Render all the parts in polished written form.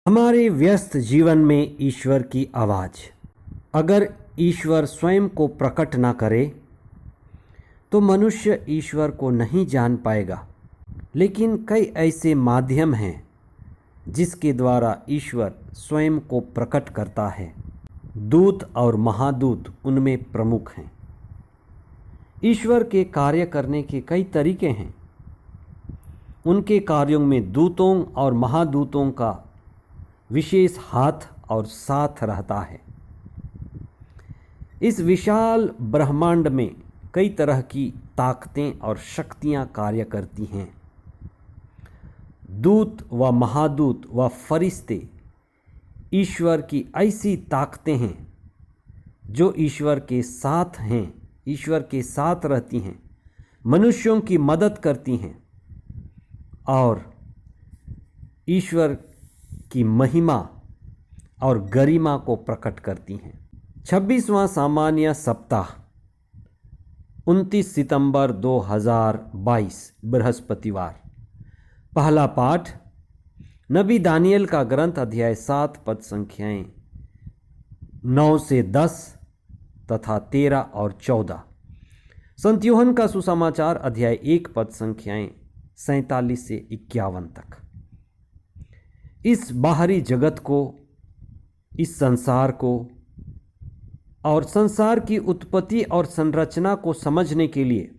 हमारे व्यस्त जीवन में ईश्वर की आवाज़। अगर ईश्वर स्वयं को प्रकट ना करे तो मनुष्य ईश्वर को नहीं जान पाएगा। लेकिन कई ऐसे माध्यम हैं जिसके द्वारा ईश्वर स्वयं को प्रकट करता है। दूत और महादूत उनमें प्रमुख हैं। ईश्वर के कार्य करने के कई तरीके हैं। उनके कार्यों में दूतों और महादूतों का विशेष हाथ और साथ रहता है। इस विशाल ब्रह्मांड में कई तरह की ताकतें और शक्तियां कार्य करती हैं। दूत व महादूत व फरिश्ते ईश्वर की ऐसी ताकतें हैं जो ईश्वर के साथ हैं, ईश्वर के साथ रहती हैं, मनुष्यों की मदद करती हैं और ईश्वर की महिमा और गरिमा को प्रकट करती हैं। 26वां सामान्य सप्ताह 29 सितंबर 2022 बृहस्पतिवार। पहला पाठ नबी दानियल का ग्रंथ अध्याय 7 पद संख्याएं 9 से 10 तथा 13 और 14। संत यूहन्ना का सुसमाचार अध्याय 1 पद संख्याएं 47 से 51 तक। इस बाहरी जगत को, इस संसार को और संसार की उत्पत्ति और संरचना को समझने के लिए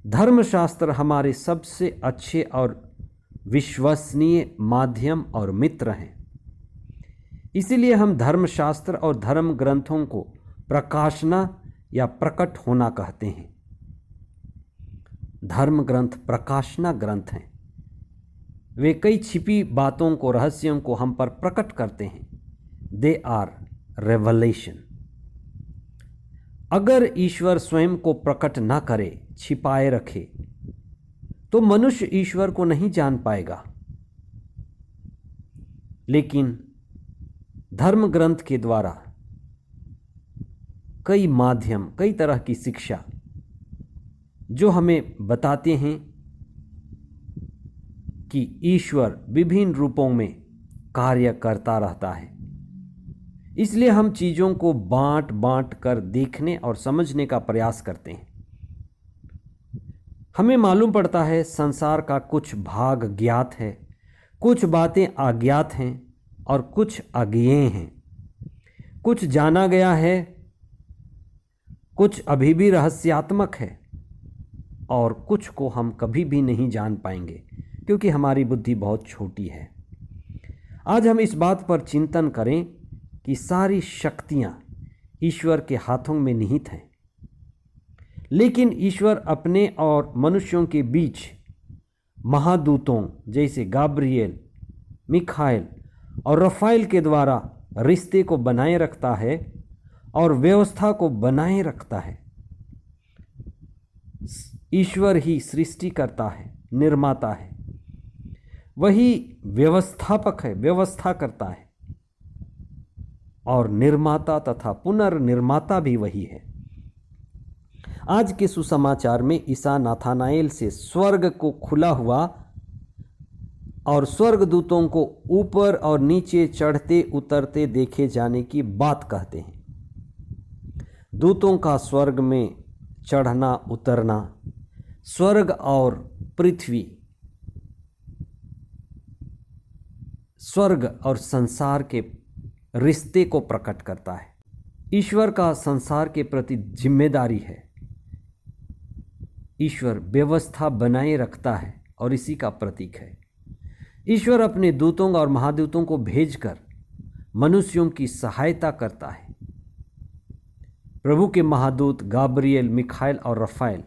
धर्मशास्त्र हमारे सबसे अच्छे और विश्वसनीय माध्यम और मित्र हैं। इसीलिए हम धर्मशास्त्र और धर्म ग्रंथों को प्रकाशना या प्रकट होना कहते हैं। धर्म ग्रंथ प्रकाशना ग्रंथ हैं। वे कई छिपी बातों को, रहस्यों को हम पर प्रकट करते हैं। They are revelation. अगर ईश्वर स्वयं को प्रकट ना करे, छिपाए रखे, तो मनुष्य ईश्वर को नहीं जान पाएगा। लेकिन धर्म ग्रंथ के द्वारा कई माध्यम, कई तरह की शिक्षा जो हमें बताते हैं कि ईश्वर विभिन्न रूपों में कार्य करता रहता है। इसलिए हम चीज़ों को बांट बांट कर देखने और समझने का प्रयास करते हैं। हमें मालूम पड़ता है संसार का कुछ भाग ज्ञात है, कुछ बातें अज्ञात हैं और कुछ अज्ञेय हैं। कुछ जाना गया है, कुछ अभी भी रहस्यात्मक है और कुछ को हम कभी भी नहीं जान पाएंगे क्योंकि हमारी बुद्धि बहुत छोटी है। आज हम इस बात पर चिंतन करें कि सारी शक्तियां ईश्वर के हाथों में निहित हैं। लेकिन ईश्वर अपने और मनुष्यों के बीच महादूतों जैसे गाब्रिएल, मिखाएल और रफाएल के द्वारा रिश्ते को बनाए रखता है और व्यवस्था को बनाए रखता है। ईश्वर ही सृष्टि करता है, निर्माता है, वही व्यवस्थापक है, व्यवस्था करता है और निर्माता तथा पुनर्निर्माता भी वही है। आज के सुसमाचार में ईसा नाथानाएल से स्वर्ग को खुला हुआ और स्वर्गदूतों को ऊपर और नीचे चढ़ते उतरते देखे जाने की बात कहते हैं। दूतों का स्वर्ग में चढ़ना उतरना स्वर्ग और पृथ्वी, स्वर्ग और संसार के रिश्ते को प्रकट करता है। ईश्वर का संसार के प्रति जिम्मेदारी है। ईश्वर व्यवस्था बनाए रखता है और इसी का प्रतीक है। ईश्वर अपने दूतों और महादूतों को भेजकर मनुष्यों की सहायता करता है। प्रभु के महादूत गाब्रिएल, मिखाएल और रफाएल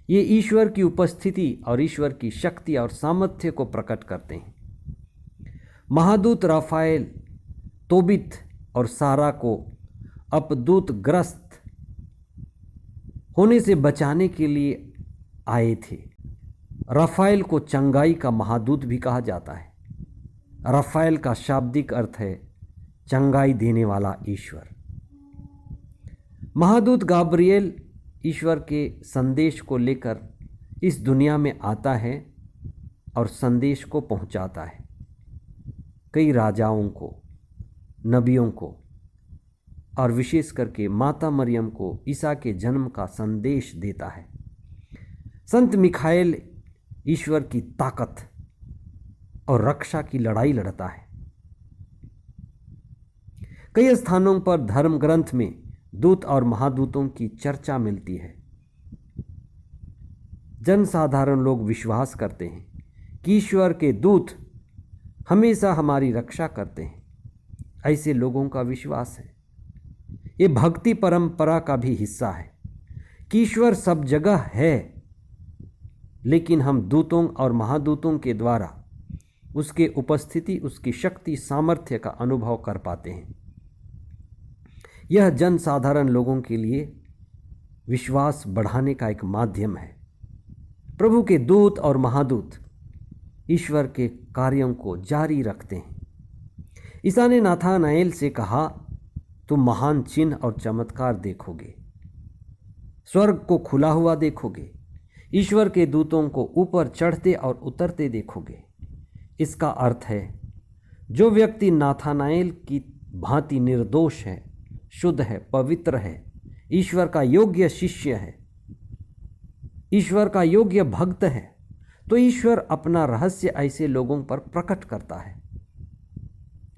ये ईश्वर की उपस्थिति और ईश्वर की शक्ति और सामर्थ्य को प्रकट करते हैं। महादूत रफाएल तोबित और सारा को अपदूत ग्रस्त होने से बचाने के लिए आए थे। रफाएल को चंगाई का महादूत भी कहा जाता है। रफाएल का शाब्दिक अर्थ है चंगाई देने वाला ईश्वर। महादूत गाब्रिएल ईश्वर के संदेश को लेकर इस दुनिया में आता है और संदेश को पहुंचाता है। कई राजाओं को, नबियों को और विशेष करके माता मरियम को ईसा के जन्म का संदेश देता है। संत मिखाएल ईश्वर की ताकत और रक्षा की लड़ाई लड़ता है। कई स्थानों पर धर्म ग्रंथ में दूत और महादूतों की चर्चा मिलती है। जनसाधारण लोग विश्वास करते हैं कि ईश्वर के दूत हमेशा हमारी रक्षा करते हैं। ऐसे लोगों का विश्वास है। ये भक्ति परंपरा का भी हिस्सा है कि ईश्वर सब जगह है, लेकिन हम दूतों और महादूतों के द्वारा उसके उपस्थिति, उसकी शक्ति, सामर्थ्य का अनुभव कर पाते हैं। यह जनसाधारण लोगों के लिए विश्वास बढ़ाने का एक माध्यम है। प्रभु के दूत और महादूत ईश्वर के कार्यों को जारी रखते हैं। ईसा ने नाथानाएल से कहा, तुम महान चिन्ह और चमत्कार देखोगे, स्वर्ग को खुला हुआ देखोगे, ईश्वर के दूतों को ऊपर चढ़ते और उतरते देखोगे। इसका अर्थ है, जो व्यक्ति नाथानाएल की भांति निर्दोष है, शुद्ध है, पवित्र है, ईश्वर का योग्य शिष्य है, ईश्वर का योग्य भक्त है, तो ईश्वर अपना रहस्य ऐसे लोगों पर प्रकट करता है।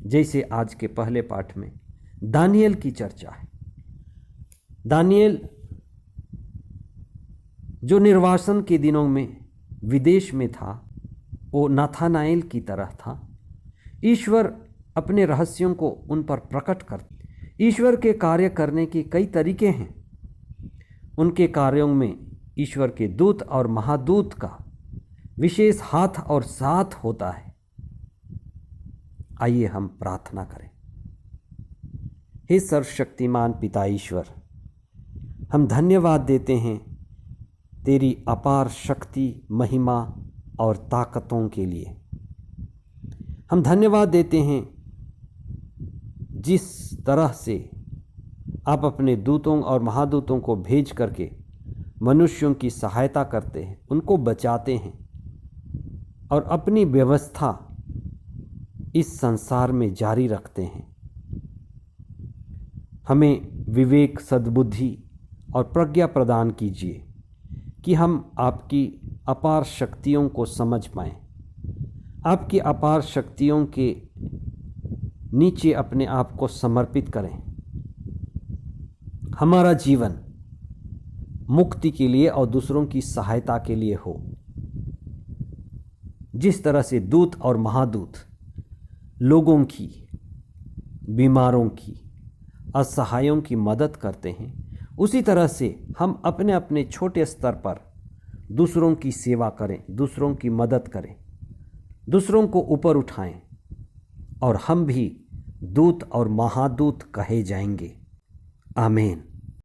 जैसे आज के पहले पाठ में दानियल की चर्चा है। दानियल जो निर्वासन के दिनों में विदेश में था, वो नाथानाएल की तरह था। ईश्वर अपने रहस्यों को उन पर प्रकट करता। ईश्वर के कार्य करने के कई तरीके हैं। उनके कार्यों में ईश्वर के दूत और महादूत का विशेष हाथ और साथ होता है। आइए हम प्रार्थना करें। हे सर्वशक्तिमान पिता ईश्वर, हम धन्यवाद देते हैं तेरी अपार शक्ति, महिमा और ताकतों के लिए। हम धन्यवाद देते हैं जिस तरह से आप अपने दूतों और महादूतों को भेज करके मनुष्यों की सहायता करते हैं, उनको बचाते हैं और अपनी व्यवस्था इस संसार में जारी रखते हैं। हमें विवेक, सद्बुद्धि और प्रज्ञा प्रदान कीजिए कि हम आपकी अपार शक्तियों को समझ पाएं, आपकी अपार शक्तियों के नीचे अपने आप को समर्पित करें। हमारा जीवन मुक्ति के लिए और दूसरों की सहायता के लिए हो। जिस तरह से दूत और महादूत लोगों की, बीमारों की, असहायों की मदद करते हैं, उसी तरह से हम अपने अपने छोटे स्तर पर दूसरों की सेवा करें, दूसरों की मदद करें, दूसरों को ऊपर उठाएं और हम भी दूत और महादूत कहे जाएंगे। आमीन।